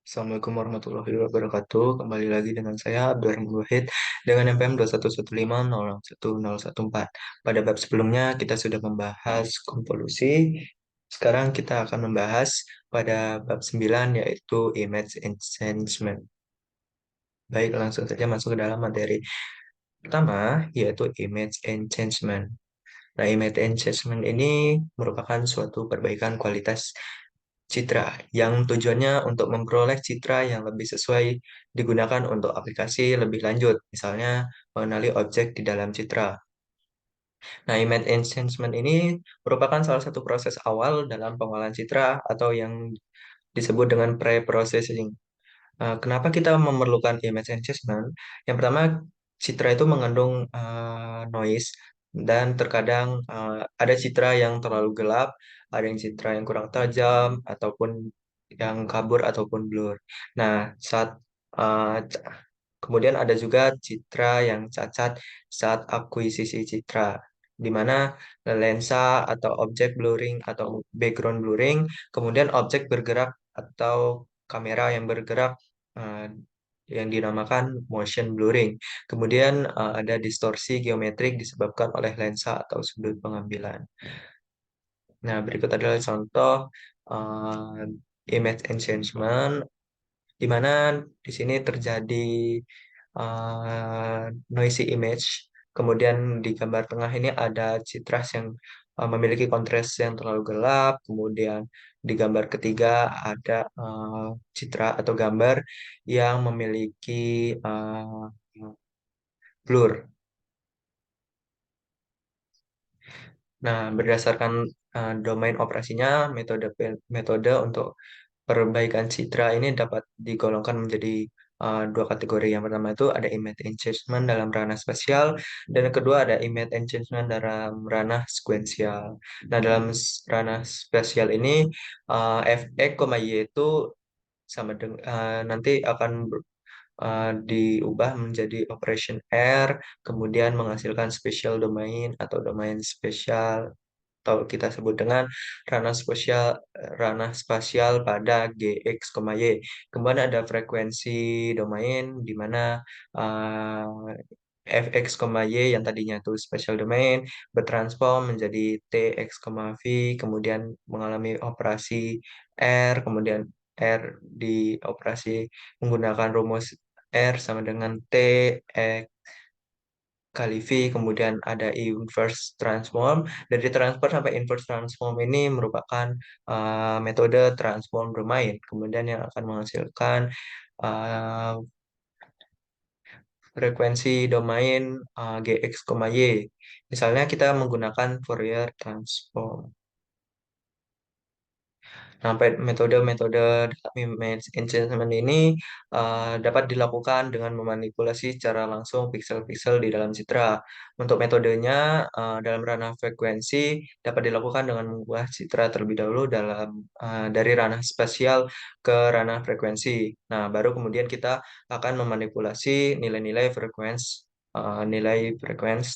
Assalamualaikum warahmatullahi wabarakatuh. Kembali lagi dengan saya Abdurrahman Wahid dengan NPM 2115014. Pada bab sebelumnya kita sudah membahas konvolusi. Sekarang kita akan membahas pada bab 9 yaitu image enhancement. Baik, langsung saja masuk ke dalam materi. Pertama yaitu image enhancement. Nah, image enhancement ini merupakan suatu perbaikan kualitas citra yang tujuannya untuk memperoleh citra yang lebih sesuai digunakan untuk aplikasi lebih lanjut, misalnya mengenali objek di dalam citra. Nah, image enhancement ini merupakan salah satu proses awal dalam pengolahan citra atau yang disebut dengan pre-processing. Kenapa kita memerlukan image enhancement? Yang pertama, citra itu mengandung noise dan terkadang ada citra yang terlalu gelap, ada yang citra yang kurang tajam ataupun yang kabur ataupun blur. Nah, uh, c- kemudian ada juga citra yang cacat saat akuisisi citra, di mana lensa atau objek blurring atau background blurring, kemudian objek bergerak atau kamera yang bergerak eh, yang dinamakan motion blurring. Kemudian ada distorsi geometrik disebabkan oleh lensa atau sudut pengambilan. Nah, berikut adalah contoh eh, image enhancement di mana di sini terjadi noisy image. Kemudian di gambar tengah ini ada citra yang memiliki kontras yang terlalu gelap. Kemudian di gambar ketiga ada citra atau gambar yang memiliki blur. Nah, berdasarkan domain operasinya, metode untuk perbaikan citra ini dapat digolongkan menjadi dua kategori. Yang pertama itu ada image enhancement dalam ranah spasial, dan yang kedua ada image enhancement dalam ranah sekuensial. Nah, dalam ranah spasial ini fx, y itu nanti akan diubah menjadi operation R, kemudian menghasilkan special domain atau domain spesial atau kita sebut dengan ranah spasial pada Gx, Y. Kemudian ada frekuensi domain di mana Fx, Y yang tadinya itu special domain bertransform menjadi Tx, V, kemudian mengalami operasi R, kemudian R dioperasi menggunakan rumus R sama dengan T X kali V, kemudian ada inverse transform. Dari transfer sampai inverse transform ini merupakan metode transform domain, kemudian yang akan menghasilkan uh, frekuensi domain Gx, Y. Misalnya kita menggunakan Fourier transform. Sampai metode-metode dalam image enhancement ini dapat dilakukan dengan memanipulasi secara langsung piksel-piksel di dalam citra. Untuk metodenya dalam ranah frekuensi dapat dilakukan dengan mengubah citra terlebih dahulu dari ranah spasial ke ranah frekuensi. Nah, baru kemudian kita akan memanipulasi nilai frekuensi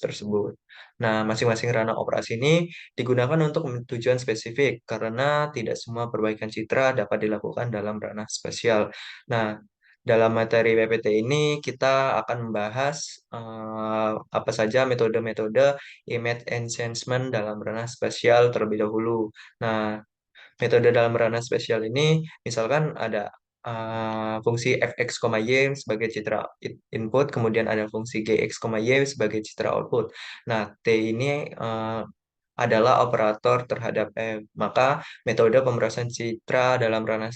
tersebut. Nah, masing-masing ranah operasi ini digunakan untuk tujuan spesifik karena tidak semua perbaikan citra dapat dilakukan dalam ranah spasial. Nah, dalam materi PPT ini kita akan membahas apa saja metode-metode image enhancement dalam ranah spasial terlebih dahulu. Nah, metode dalam ranah spasial ini misalkan ada fungsi fx, y sebagai citra input, kemudian ada fungsi gx, y sebagai citra output. Nah, T ini adalah operator terhadap M. Maka metode pemrosesan citra dalam ranah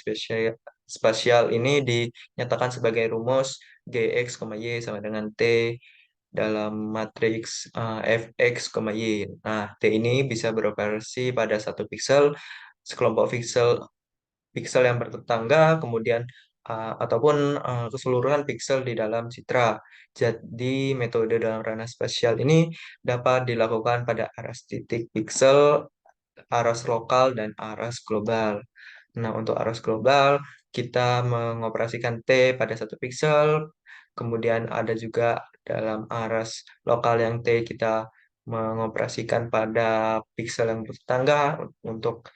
spasial ini dinyatakan sebagai rumus Gx, Y sama dengan T dalam matriks Fx, Y. Nah, T ini bisa beroperasi pada satu pixel, sekelompok pixel pixel yang bertetangga, kemudian ataupun keseluruhan pixel di dalam citra. Jadi metode dalam ranah spasial ini dapat dilakukan pada aras titik pixel, aras lokal, dan aras global. Nah, untuk aras global, kita mengoperasikan T pada satu pixel, kemudian ada juga dalam aras lokal yang T kita mengoperasikan pada pixel yang bertetangga untuk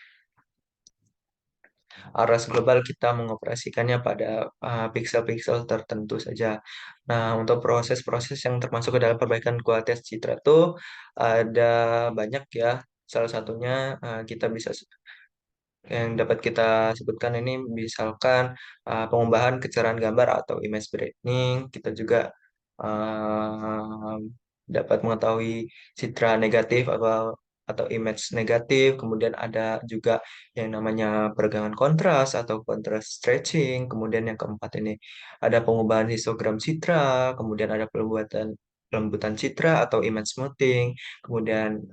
aras global kita mengoperasikannya pada pixel-pixel tertentu saja. Nah, untuk proses-proses yang termasuk ke dalam perbaikan kualitas citra itu ada banyak ya. Salah satunya kita bisa yang dapat kita sebutkan ini misalkan pengubahan kecerahan gambar atau image brightening. Kita juga uh, dapat mengetahui citra negatif atau image negatif. Kemudian ada juga yang namanya peregangan kontras atau contrast stretching. Kemudian yang keempat ini ada pengubahan histogram citra. Kemudian ada pelembutan citra atau image smoothing. Kemudian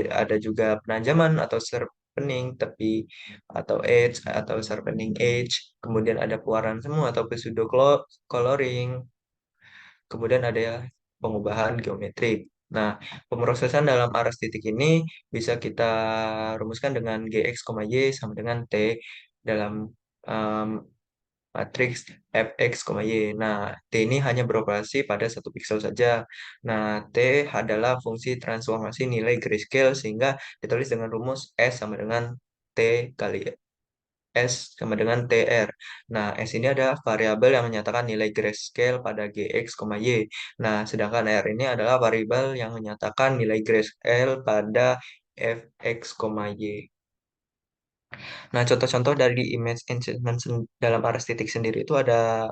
ada juga penajaman atau sharpening tepi atau edge atau sharpening edge. Kemudian ada pewarnaan semu atau pseudo coloring. Kemudian ada pengubahan geometrik. Nah, pemrosesan dalam aras titik ini bisa kita rumuskan dengan Gx, Y sama dengan T dalam um, matriks Fx, Y. Nah, T ini hanya beroperasi pada satu piksel saja. Nah, T adalah fungsi transformasi nilai grayscale sehingga ditulis dengan rumus S sama dengan T kali S sama dengan TR. Nah, S ini ada variabel yang menyatakan nilai grayscale pada Gx, Y. Nah, sedangkan R ini adalah variabel yang menyatakan nilai grayscale pada Fx, Y. Nah, contoh-contoh dari image enhancement dalam aras titik sendiri itu ada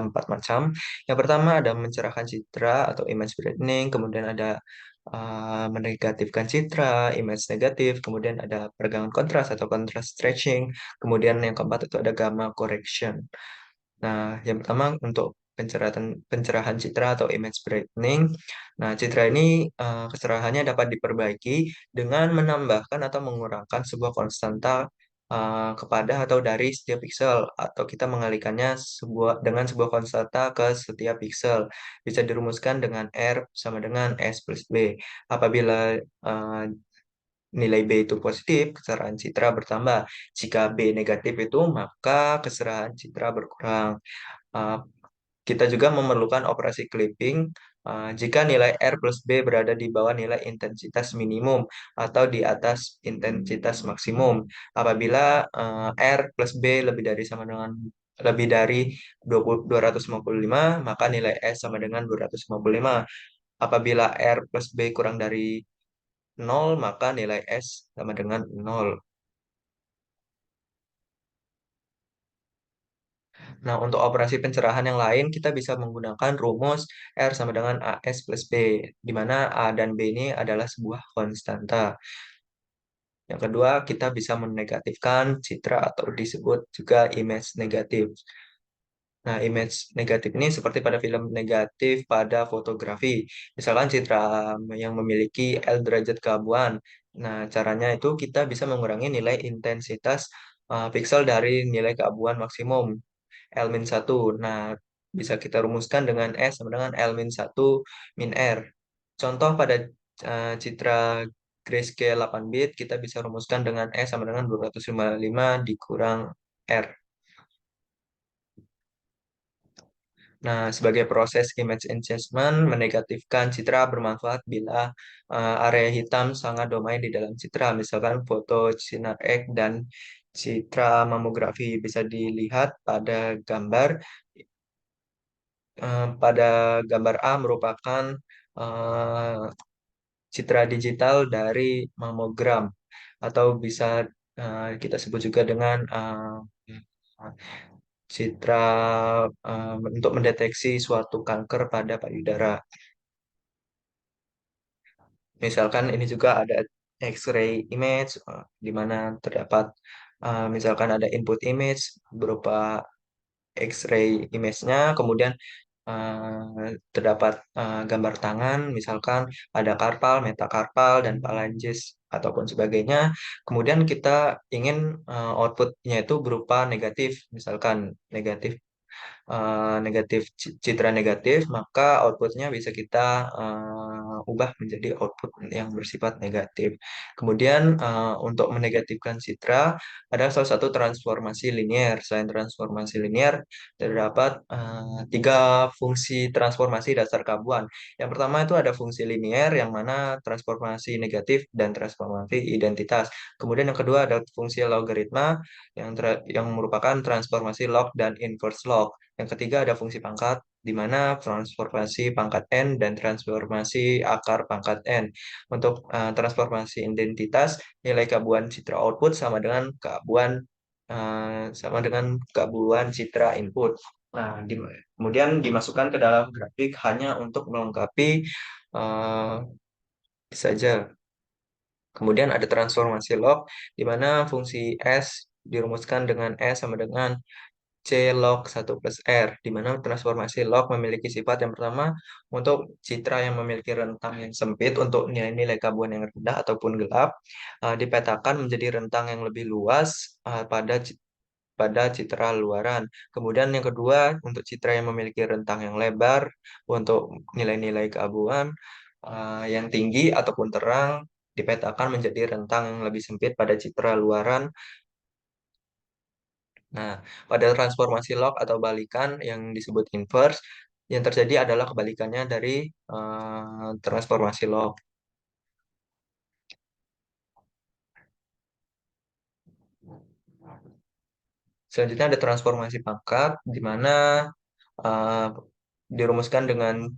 empat macam. Yang pertama ada mencerahkan citra atau image brightening, kemudian ada menegatifkan citra, image negatif, kemudian ada peregangan kontras atau contrast stretching, kemudian yang keempat itu ada gamma correction. Nah, yang pertama untuk pencerahan citra atau image brightening. Nah, citra ini kecerahannya dapat diperbaiki dengan menambahkan atau mengurangkan sebuah konstanta kepada atau dari setiap pixel atau kita mengalihkannya dengan sebuah konstanta ke setiap pixel. Bisa dirumuskan dengan R sama dengan S plus B. Apabila eh, nilai B itu positif, kecerahan citra bertambah. Jika B negatif itu, maka kecerahan citra berkurang. Uh, Kita juga memerlukan operasi clipping jika nilai R plus B berada di bawah nilai intensitas minimum atau di atas intensitas maksimum. Apabila R plus B lebih dari 255, maka nilai S sama dengan 255. Apabila R plus B kurang dari 0, maka nilai S sama dengan 0. Nah, untuk operasi pencerahan yang lain, kita bisa menggunakan rumus R sama dengan AS plus B, di mana A dan B ini adalah sebuah konstanta. Yang kedua, kita bisa menegatifkan citra atau disebut juga image negatif. Nah, image negatif ini seperti pada film negatif pada fotografi. Misalkan citra yang memiliki L derajat keabuan. Nah, caranya itu kita bisa mengurangi nilai intensitas pixel dari nilai keabuan maksimum. L-1. Nah, bisa kita rumuskan dengan S sama dengan L-1 min R. Contoh pada citra grayscale 8 bit, kita bisa rumuskan dengan S sama dengan 255 dikurang R. Nah, sebagai proses image enhancement, menegatifkan citra bermanfaat bila area hitam sangat domain di dalam citra. Misalkan foto sinar X dan citra mamografi bisa dilihat pada gambar A merupakan eh, citra digital dari mamogram atau bisa kita sebut juga dengan citra untuk mendeteksi suatu kanker pada payudara. Misalkan ini juga ada X-ray image di mana terdapat misalkan ada input image berupa X-ray image-nya, kemudian terdapat gambar tangan, misalkan ada karpal, metakarpal, dan phalanges ataupun sebagainya. Kemudian kita ingin outputnya itu berupa negatif, misalkan negatif. negatif, citra negatif, maka outputnya bisa kita ubah menjadi output yang bersifat negatif. Kemudian untuk menegatifkan citra ada salah satu transformasi linier. Selain transformasi linier, terdapat tiga fungsi transformasi dasar kabuan. Yang pertama itu ada fungsi linier yang mana transformasi negatif dan transformasi identitas. Kemudian yang kedua ada fungsi logaritma yang merupakan transformasi log dan inverse log. Yang ketiga ada fungsi pangkat, di mana transformasi pangkat n dan transformasi akar pangkat n. Untuk transformasi identitas, nilai kabuan citra output sama dengan kabuan citra input. Nah, kemudian dimasukkan ke dalam grafik hanya untuk melengkapi eh, saja. Kemudian ada transformasi log, di mana fungsi S dirumuskan dengan S sama dengan C log 1 plus R, di mana transformasi log memiliki sifat yang pertama untuk citra yang memiliki rentang yang sempit untuk nilai-nilai kabuan yang rendah ataupun gelap, dipetakan menjadi rentang yang lebih luas pada citra luaran. Kemudian yang kedua, untuk citra yang memiliki rentang yang lebar untuk nilai-nilai keabuan yang tinggi ataupun terang dipetakan menjadi rentang yang lebih sempit pada citra luaran. Nah, pada transformasi log atau balikan yang disebut inverse, yang terjadi adalah kebalikannya dari transformasi log. Selanjutnya ada transformasi pangkat, di mana eh, dirumuskan dengan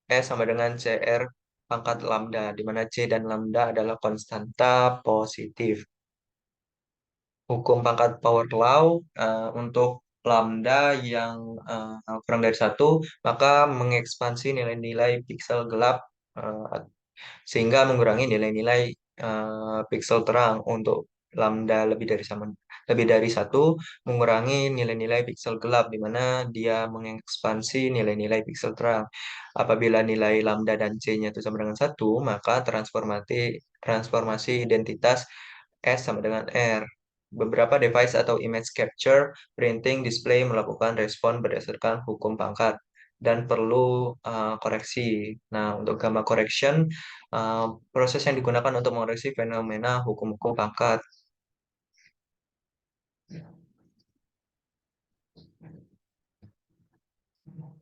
E sama dengan CR pangkat lambda, di mana C dan lambda adalah konstanta positif. Hukum pangkat power law untuk lambda yang kurang dari satu, maka mengekspansi nilai-nilai piksel gelap eh, sehingga mengurangi nilai-nilai piksel terang. Untuk lambda lebih dari satu, mengurangi nilai-nilai piksel gelap di mana dia mengekspansi nilai-nilai piksel terang. Apabila nilai lambda dan C-nya itu sama dengan satu, maka transformasi identitas S sama dengan R. Beberapa device atau image capture, printing, display melakukan respon berdasarkan hukum pangkat dan perlu koreksi. Nah, untuk gamma correction, uh, proses yang digunakan untuk mengoreksi fenomena hukum-hukum pangkat.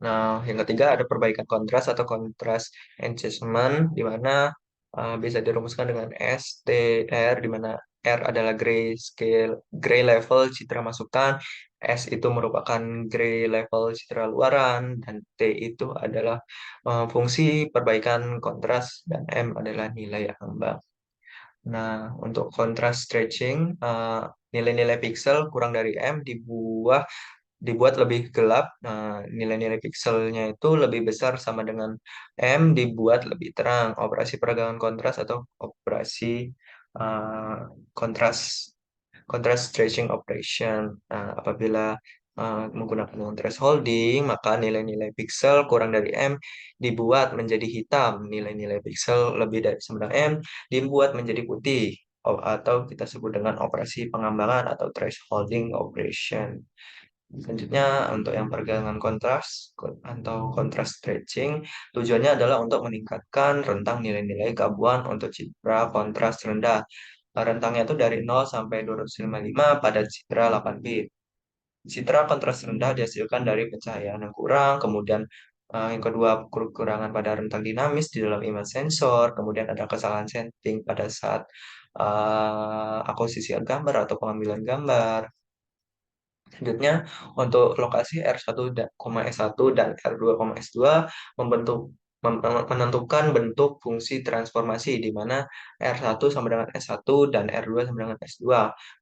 Nah, yang ketiga ada perbaikan kontras atau kontras enhancement, di mana bisa dirumuskan dengan STR, di mana R adalah gray level citra masukan, S itu merupakan gray level citra luaran, dan T itu adalah fungsi perbaikan kontras, dan M adalah nilai ambang. Nah, untuk kontras stretching, nilai-nilai pixel kurang dari M dibuat lebih gelap. Nah, nilai-nilai pikselnya itu lebih besar sama dengan M dibuat lebih terang. Operasi peragangan kontras atau operasi uh, kontras kontras stretching operation. Nah, apabila menggunakan kontras holding, maka nilai-nilai piksel kurang dari M dibuat menjadi hitam. Nilai-nilai piksel lebih dari 9 M dibuat menjadi putih. Atau kita sebut dengan operasi pengambangan atau thresholding operation. Selanjutnya untuk yang pergelangan atau kontras stretching, tujuannya adalah untuk meningkatkan rentang nilai-nilai gabungan untuk citra kontras rendah. Rentangnya itu dari 0 sampai 255 pada citra 8 bit. Citra kontras rendah dihasilkan dari pencahayaan yang kurang, kemudian yang kedua kekurangan pada rentang dinamis di dalam image sensor, kemudian ada kesalahan setting pada saat akuisisi gambar atau pengambilan gambar. Selanjutnya, untuk lokasi R1,S1 dan R2,S2 menentukan bentuk fungsi transformasi di mana R1 sama dengan S1 dan R2 sama dengan S2.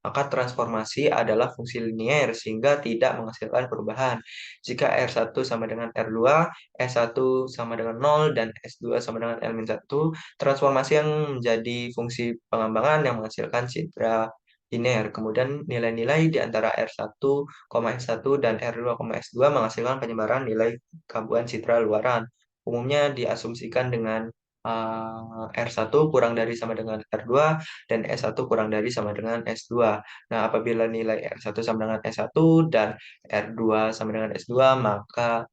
Maka transformasi adalah fungsi linier sehingga tidak menghasilkan perubahan. Jika R1 sama dengan R2, S1 sama dengan 0, dan S2 sama dengan L-1, transformasi yang menjadi fungsi pengembangan yang menghasilkan citra linear. Kemudian nilai-nilai di antara R1,S1 dan R2,S2 menghasilkan penyebaran nilai kambuhan citra luaran. Umumnya diasumsikan dengan R1 kurang dari sama dengan R2 dan S1 kurang dari sama dengan S2. Nah, apabila nilai R1 sama dengan S1 dan R2 sama dengan S2, maka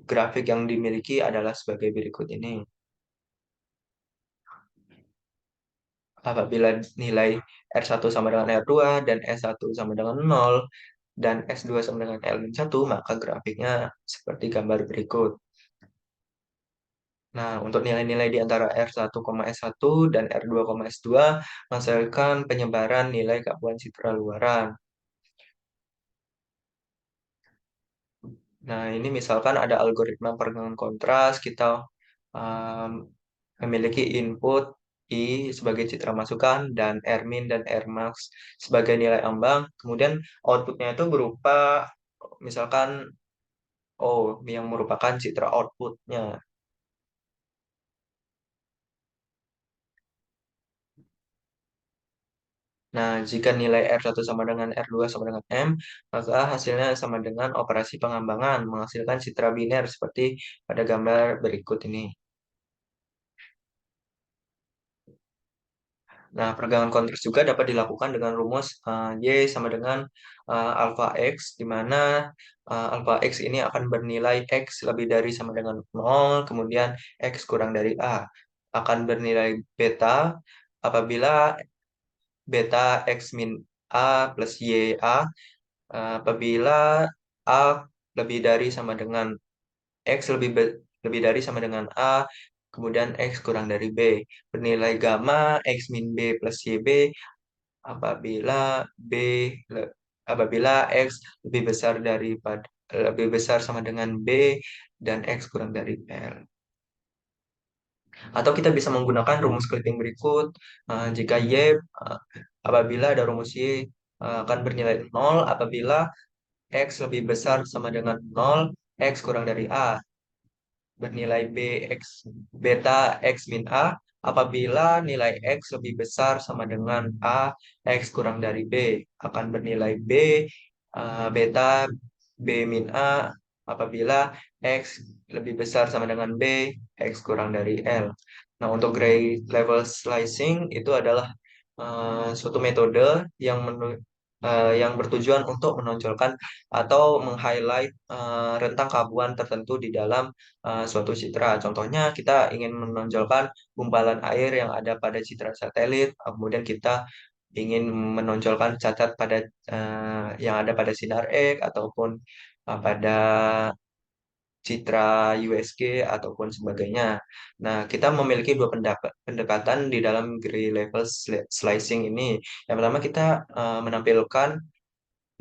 grafik yang dimiliki adalah sebagai berikut ini. Apabila nilai R1 sama dengan R2 dan S1 sama dengan 0 dan S2 sama dengan L-1, maka grafiknya seperti gambar berikut. Nah, untuk nilai-nilai di antara R1, S1 dan R2, S2 menghasilkan penyebaran nilai gangguan citra luaran. Nah, ini misalkan ada algoritma peregangan kontras, kita um, memiliki input I sebagai citra masukan dan Rmin dan Rmax sebagai nilai ambang. Kemudian outputnya itu berupa misalkan O yang merupakan citra outputnya. Nah, jika nilai R1 sama dengan R2 sama dengan M, maka hasilnya sama dengan operasi pengambangan, menghasilkan citra biner seperti pada gambar berikut ini. Nah, peregangan kontras juga dapat dilakukan dengan rumus Y sama dengan alpha X, di mana alpha X ini akan bernilai X lebih dari sama dengan 0, kemudian X kurang dari A. Akan bernilai beta apabila beta X min A plus Y A. Apabila A lebih dari sama dengan X lebih dari sama dengan A, kemudian X kurang dari B. Bernilai gamma X min B plus YB apabila B le- apabila X lebih besar sama dengan B dan X kurang dari L. Atau kita bisa menggunakan rumus clipping berikut. Jika Y apabila ada rumus Y akan bernilai 0 apabila X lebih besar sama dengan 0, X kurang dari A, bernilai beta X min A, apabila nilai X lebih besar sama dengan A, X kurang dari B, akan bernilai beta B min A, apabila X lebih besar sama dengan B, X kurang dari L. Nah, untuk gray level slicing itu adalah suatu metode yang bertujuan untuk menonjolkan atau meng-highlight rentang keabuan tertentu di dalam suatu citra. Contohnya, kita ingin menonjolkan gumpalan air yang ada pada citra satelit, kemudian kita ingin menonjolkan cacat yang ada pada sinar X ataupun pada citra USG ataupun sebagainya. Nah, kita memiliki dua pendekatan di dalam gray level slicing ini. Yang pertama, kita menampilkan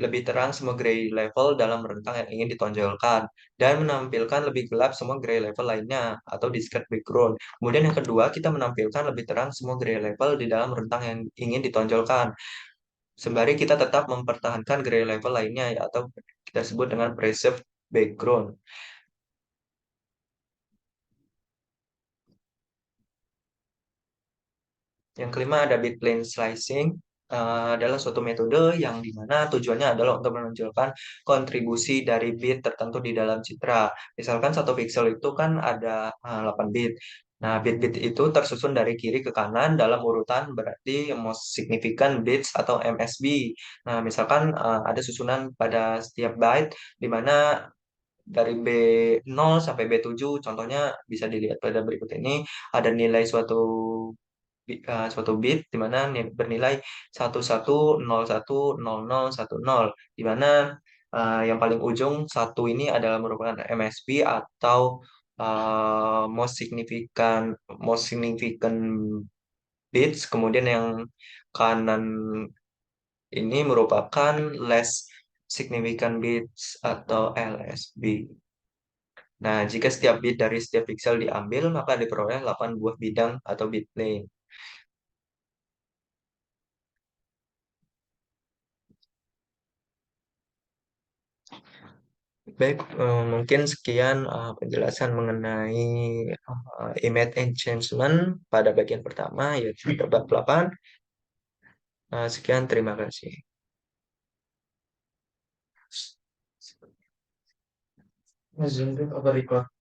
lebih terang semua gray level dalam rentang yang ingin ditonjolkan dan menampilkan lebih gelap semua gray level lainnya atau discrete background. Kemudian yang kedua, kita menampilkan lebih terang semua gray level di dalam rentang yang ingin ditonjolkan. Sembari kita tetap mempertahankan gray level lainnya atau kita sebut dengan preserved background. Yang kelima ada bit plane slicing, adalah suatu metode yang dimana tujuannya adalah untuk menonjolkan kontribusi dari bit tertentu di dalam citra. Misalkan satu pixel itu kan ada 8 bit. Nah, bit-bit itu tersusun dari kiri ke kanan dalam urutan berarti most significant bits atau MSB. Nah, misalkan ada susunan pada setiap byte di mana dari B0 sampai B7, contohnya bisa dilihat pada berikut ini, ada nilai suatu bit di mana bernilai 11010010 di mana yang paling ujung satu ini adalah merupakan MSB atau most significant bits, kemudian yang kanan ini merupakan less significant bits atau LSB. Nah, jika setiap bit dari setiap pixel diambil, maka diperoleh 8 buah bidang atau bit plane. Baik, mungkin sekian penjelasan mengenai image enhancement pada bagian pertama, yaitu pada bab 8. Sekian, terima kasih. Zoom apa record?